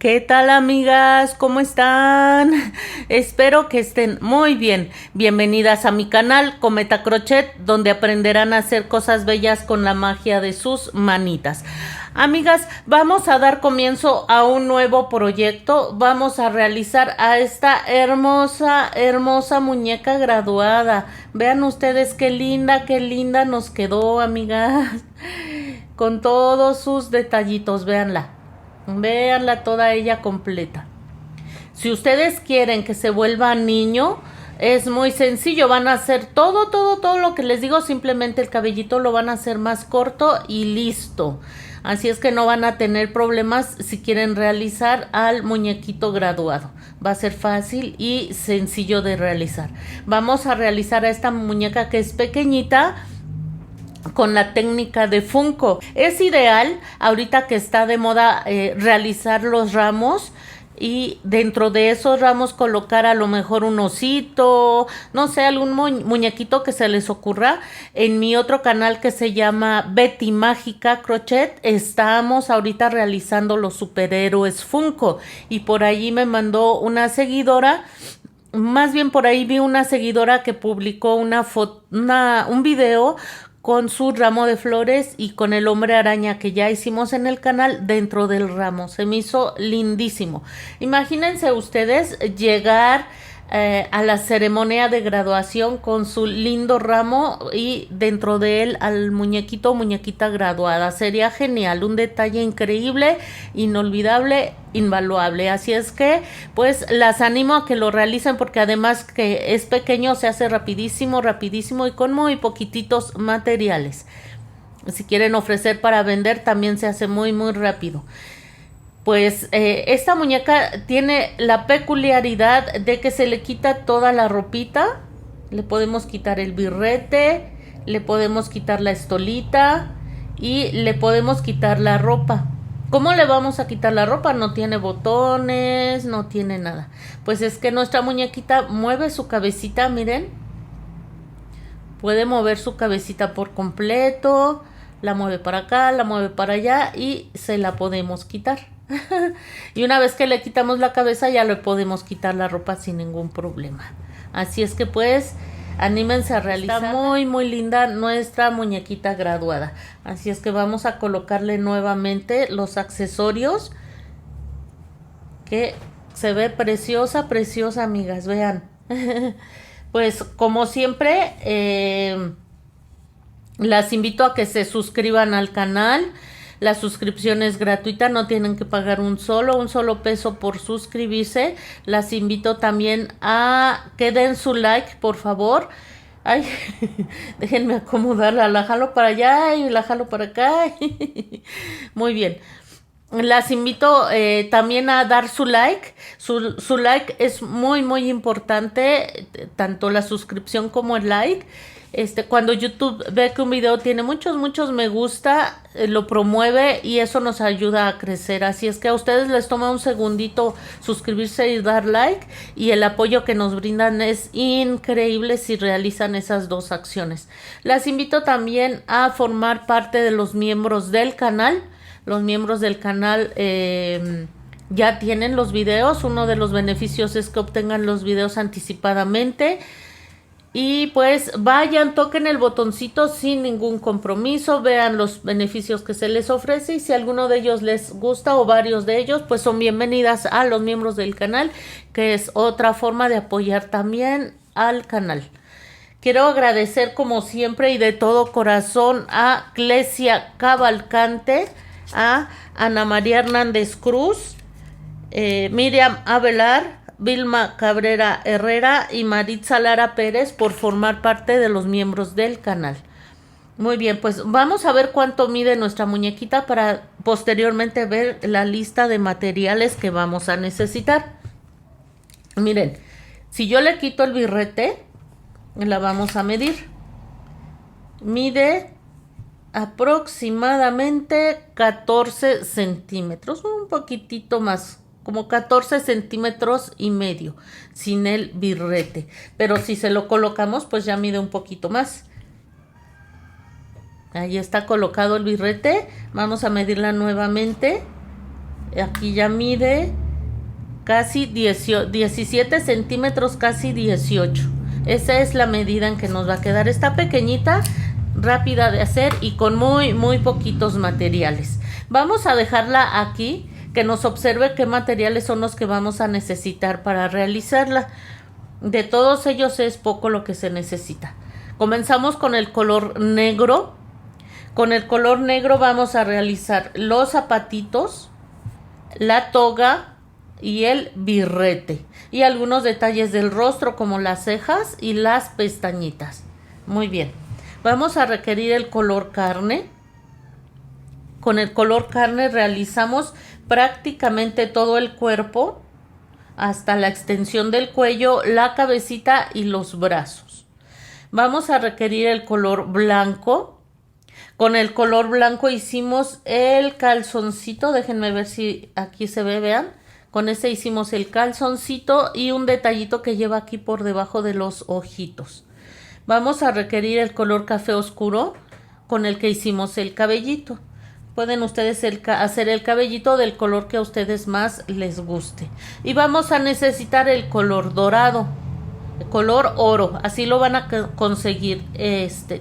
¿Qué tal, amigas? ¿Cómo están? Espero que estén muy bien. Bienvenidas a mi canal Cometa Crochet, donde aprenderán a hacer cosas bellas con la magia de sus manitas. Amigas, vamos a dar comienzo a un nuevo proyecto. Vamos a realizar a esta hermosa muñeca graduada. Vean ustedes qué linda nos quedó, amigas. Con todos sus detallitos, véanla. Véanla toda ella completa. Si ustedes quieren que se vuelva niño, es muy sencillo. Van a hacer todo lo que les digo. Simplemente el cabellito lo van a hacer más corto y listo. Así es que no van a tener problemas si quieren realizar al muñequito graduado. Va a ser fácil y sencillo de realizar. Vamos a realizar a esta muñeca que es pequeñita con la técnica de Funko. Es ideal ahorita que está de moda realizar los ramos y dentro de esos ramos colocar a lo mejor un osito, no sé, algún muñequito que se les ocurra. En mi otro canal que se llama Betty Mágica Crochet estamos ahorita realizando los superhéroes Funko y por allí me mandó una seguidora. Más bien por ahí vi una seguidora que publicó un video con su ramo de flores y con el hombre araña que ya hicimos en el canal dentro del ramo. Se me hizo lindísimo. Imagínense ustedes llegar a la ceremonia de graduación con su lindo ramo y dentro de él al muñequito o muñequita graduada. Sería genial, un detalle increíble, inolvidable, invaluable. Así es que pues las animo a que lo realicen porque además que es pequeño se hace rapidísimo y con muy poquititos materiales. Si quieren ofrecer para vender también se hace muy rápido. Pues esta muñeca tiene la peculiaridad de que se le quita toda la ropita. Le podemos quitar el birrete, le podemos quitar la estolita y le podemos quitar la ropa. ¿Cómo le vamos a quitar la ropa? No tiene botones, no tiene nada. Pues es que nuestra muñequita mueve su cabecita, miren. Puede mover su cabecita por completo. La mueve para acá, la mueve para allá y se la podemos quitar. Y una vez que le quitamos la cabeza ya le podemos quitar la ropa sin ningún problema. Así es que pues anímense a realizar. Está muy linda nuestra muñequita graduada. Así es que vamos a colocarle nuevamente los accesorios. Que se ve preciosa, amigas. Vean. Pues como siempre las invito a que se suscriban al canal. La suscripción es gratuita, no tienen que pagar un solo peso por suscribirse. Las invito también a que den su like, por favor. Ay, déjenme acomodarla, la jalo para allá y la jalo para acá. Muy bien. Las invito también a dar su like. Su like es muy importante, tanto la suscripción como el like. Cuando YouTube ve que un video tiene muchos me gusta, lo promueve y eso nos ayuda a crecer. Así es que a ustedes les toma un segundito suscribirse y dar like y el apoyo que nos brindan es increíble si realizan esas dos acciones. Las invito también a formar parte de los miembros del canal. Los miembros del canal ya tienen los videos. Uno de los beneficios es que obtengan los videos anticipadamente. Y pues vayan, toquen el botoncito sin ningún compromiso, vean los beneficios que se les ofrece y si alguno de ellos les gusta o varios de ellos, pues son bienvenidas a los miembros del canal, que es otra forma de apoyar también al canal. Quiero agradecer como siempre y de todo corazón a Clesia Cavalcante, a Ana María Hernández Cruz, Miriam Avelar, Vilma Cabrera Herrera y Maritza Lara Pérez por formar parte de los miembros del canal. Muy bien, pues vamos a ver cuánto mide nuestra muñequita para posteriormente ver la lista de materiales que vamos a necesitar. Miren, si yo le quito el birrete, la vamos a medir. Mide aproximadamente 14 centímetros, un poquitito más, como 14 centímetros y medio, sin el birrete. Pero si se lo colocamos, pues ya mide un poquito más. Ahí está colocado el birrete. Vamos a medirla nuevamente. Aquí ya mide casi 17 centímetros, casi 18. Esa es la medida en que nos va a quedar. Está pequeñita, rápida de hacer y con muy poquitos materiales. Vamos a dejarla aquí, que nos observe qué materiales son los que vamos a necesitar para realizarla. De todos ellos es poco lo que se necesita. Comenzamos con el color negro. Con el color negro vamos a realizar los zapatitos, la toga y el birrete. Y algunos detalles del rostro como las cejas y las pestañitas. Muy bien. Vamos a requerir el color carne. Con el color carne realizamos prácticamente todo el cuerpo, hasta la extensión del cuello, la cabecita y los brazos. Vamos a requerir el color blanco. Con el color blanco hicimos el calzoncito. Déjenme ver si aquí se ve, vean. Con ese hicimos el calzoncito y un detallito que lleva aquí por debajo de los ojitos. Vamos a requerir el color café oscuro con el que hicimos el cabellito. Pueden ustedes hacer el cabellito del color que a ustedes más les guste. Y vamos a necesitar el color dorado, el color oro. Así lo van a conseguir.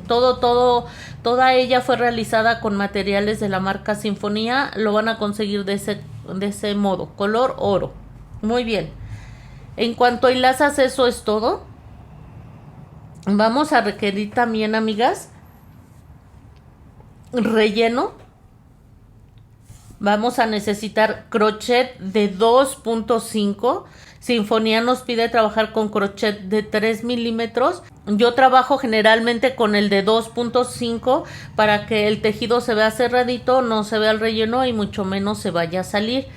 Toda ella fue realizada con materiales de la marca Sinfonía. Lo van a conseguir de ese modo, color oro. Muy bien. En cuanto a hilazas, eso es todo. Vamos a requerir también, amigas, relleno. Vamos a necesitar crochet de 2.5. Sinfonía nos pide trabajar con crochet de 3 milímetros. Yo trabajo generalmente con el de 2.5 para que el tejido se vea cerradito, no se vea el relleno y mucho menos se vaya a salir.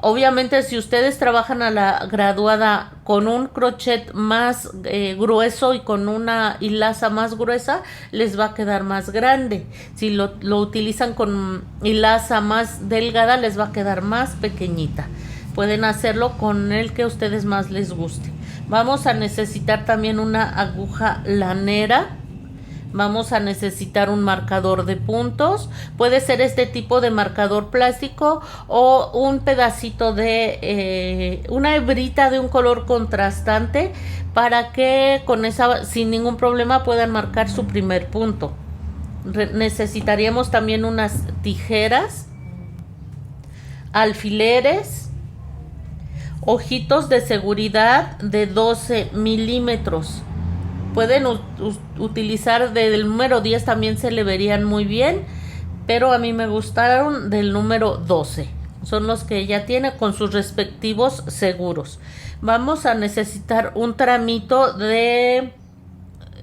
Obviamente, si ustedes trabajan a la graduada con un crochet más grueso y con una hilaza más gruesa, les va a quedar más grande. Si lo utilizan con hilaza más delgada, les va a quedar más pequeñita. Pueden hacerlo con el que a ustedes más les guste. Vamos a necesitar también una aguja lanera. Vamos a necesitar un marcador de puntos. Puede ser este tipo de marcador plástico o un pedacito de una hebrita de un color contrastante para que con esa sin ningún problema puedan marcar su primer punto. Necesitaríamos también unas tijeras, alfileres, ojitos de seguridad de 12 milímetros. Pueden utilizar del número 10, también se le verían muy bien, pero a mí me gustaron del número 12. Son los que ella tiene con sus respectivos seguros. Vamos a necesitar un tramito de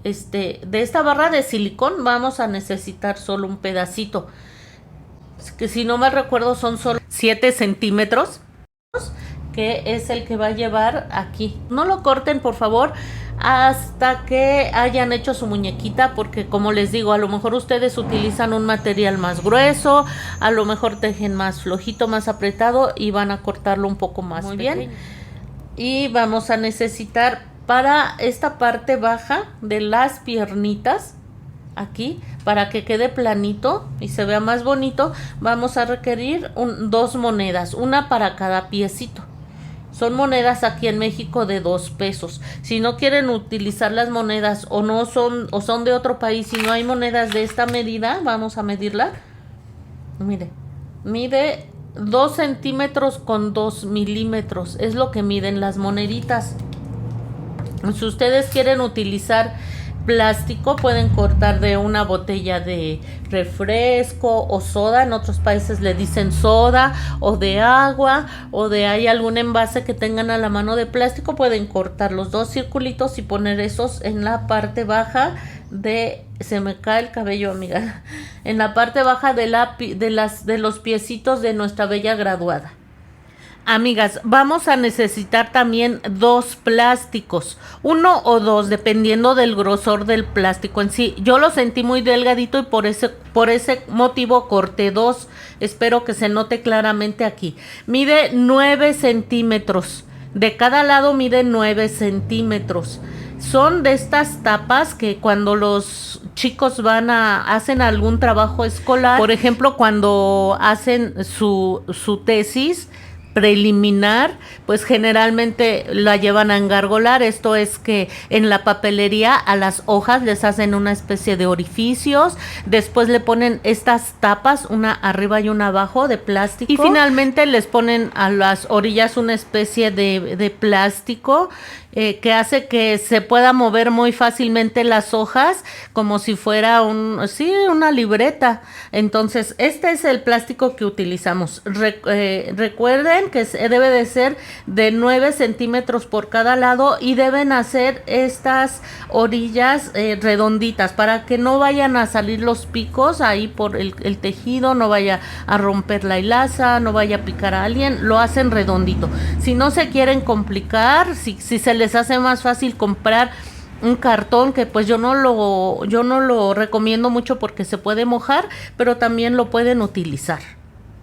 esta barra de silicón. Vamos a necesitar solo un pedacito, que si no me recuerdo son solo 7 centímetros, que es el que va a llevar aquí. No lo corten, por favor, hasta que hayan hecho su muñequita, porque como les digo, a lo mejor ustedes utilizan un material más grueso, a lo mejor tejen más flojito, más apretado y van a cortarlo un poco más muy bien. Y vamos a necesitar para esta parte baja de las piernitas, aquí, para que quede planito y se vea más bonito, vamos a requerir dos monedas, una para cada piecito. Son monedas aquí en México de 2 pesos. Si no quieren utilizar las monedas o son de otro país y no hay monedas de esta medida, vamos a medirla. Mide 2 centímetros con 2 milímetros. Es lo que miden las moneditas. Si ustedes quieren utilizar plástico, pueden cortar de una botella de refresco o soda, en otros países le dicen soda, o de agua, o de hay algún envase que tengan a la mano de plástico, pueden cortar los 2 circulitos y poner esos en la parte baja se me cae el cabello, amiga, en la parte baja de los piecitos de nuestra bella graduada. Amigas, vamos a necesitar también 2 plásticos, 1 o 2, dependiendo del grosor del plástico en sí. Yo lo sentí muy delgadito y por ese motivo corté 2. Espero que se note claramente aquí. Mide 9 centímetros. De cada lado mide 9 centímetros. Son de estas tapas que cuando los chicos hacen algún trabajo escolar, por ejemplo, cuando hacen su tesis, preliminar, pues generalmente la llevan a engargolar. Esto es que en la papelería a las hojas les hacen una especie de orificios, después le ponen estas tapas, una arriba y una abajo de plástico, y finalmente les ponen a las orillas una especie de plástico que hace que se pueda mover muy fácilmente las hojas, como si fuera una libreta. Entonces, este es el plástico que utilizamos. Recuerden que debe de ser de 9 centímetros por cada lado y deben hacer estas orillas redonditas para que no vayan a salir los picos ahí por el tejido, no vaya a romper la hilaza, no vaya a picar a alguien. Lo hacen redondito. Si no se quieren complicar, si se les hace más fácil comprar un cartón, que pues yo no lo recomiendo mucho porque se puede mojar, pero también lo pueden utilizar.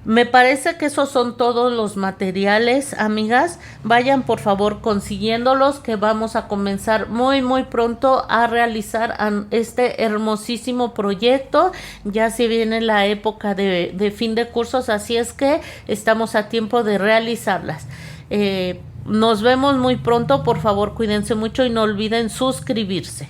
Me parece que esos son todos los materiales, amigas. Vayan por favor consiguiéndolos, que vamos a comenzar muy muy pronto a realizar este hermosísimo proyecto. Ya se viene la época de fin de cursos, así es que estamos a tiempo de realizarlas. Nos vemos muy pronto, por favor cuídense mucho y no olviden suscribirse.